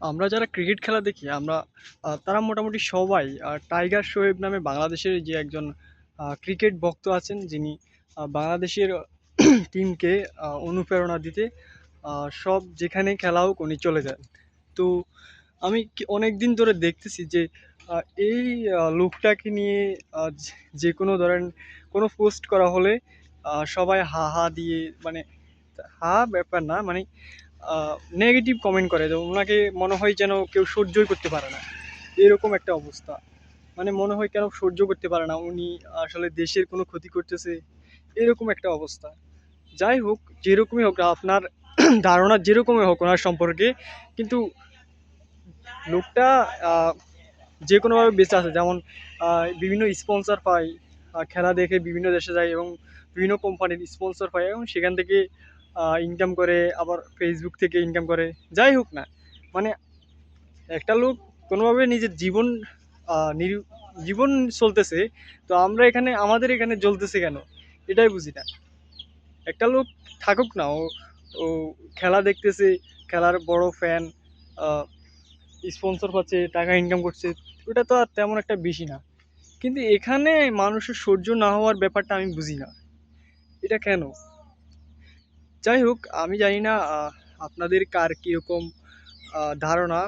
আমরা যারা ক্রিকেট খেলা দেখি তারা মোটামুটি সবাই টাইগার শোয়েব নামে বাংলাদেশের যে একজন ক্রিকেট ভক্ত আছেন, যিনি বাংলাদেশের টিমকে অনুপ্রেরণা দিতে সব যেখানে খেলা হোক উনি চলে যান। তো আমি অনেক দিন ধরে দেখতেছি যে এই লোকটাকে নিয়ে যে কোনো ধরেন কোনো পোস্ট করা হলে সবাই হা হা দিয়ে, মানে হা ব্যাপার না, মানে নেগেটিভ কমেন্ট করে, তো ওনাকে মনে হয় যেন কেউ সহ্যই করতে পারে না, এরকম একটা অবস্থা। মানে মনে হয় কেন সহ্য করতে পারে না, উনি আসলে দেশের কোনো ক্ষতি করতেছে, এরকম একটা অবস্থা। যাই হোক, যেরকমই হোক আপনার ধারণা যেরকমই হোক ওনার সম্পর্কে, কিন্তু লোকটা আহ, যে কোনোভাবে বেঁচে আছে। যেমন বিভিন্ন স্পন্সর পায়, খেলা দেখে বিভিন্ন দেশে যায় এবং বিভিন্ন কোম্পানির স্পন্সর পায় এবং সেখান থেকে ইনকাম করে, আবার ফেসবুক থেকে ইনকাম করে। যাই হোক না, মানে একটা লোক কোনোভাবে নিজের জীবন জীবন চলতেছে, তো আমরা এখানে আমাদের এখানে জ্বলতেছে কেন, এটাই বুঝি না। একটা লোক থাকুক না, ও ও খেলা দেখতেছে, খেলার বড় ফ্যান, স্পন্সর পাচ্ছে, টাকা ইনকাম করছে, ওটা তো আর তেমন একটা বেশি না। কিন্তু এখানে মানুষের সহ্য না হওয়ার ব্যাপারটা আমি বুঝি না, এটা কেন। যাই হোক, আমি জানি না আপনাদের কার কীরকম ধারণা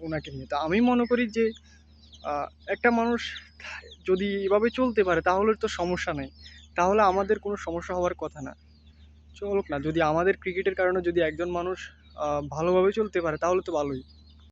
ওনাকে নিয়ে। তো আমি মনে করি যে আহ, একটা মানুষ যদি এভাবে চলতে পারে তাহলে তো সমস্যা নেই, তাহলে আমাদের কোনো সমস্যা হওয়ার কথা না। চলুক না, যদি আমাদের ক্রিকেটের কারণে যদি একজন মানুষ ভালোভাবে চলতে পারে তাহলে তো ভালোই।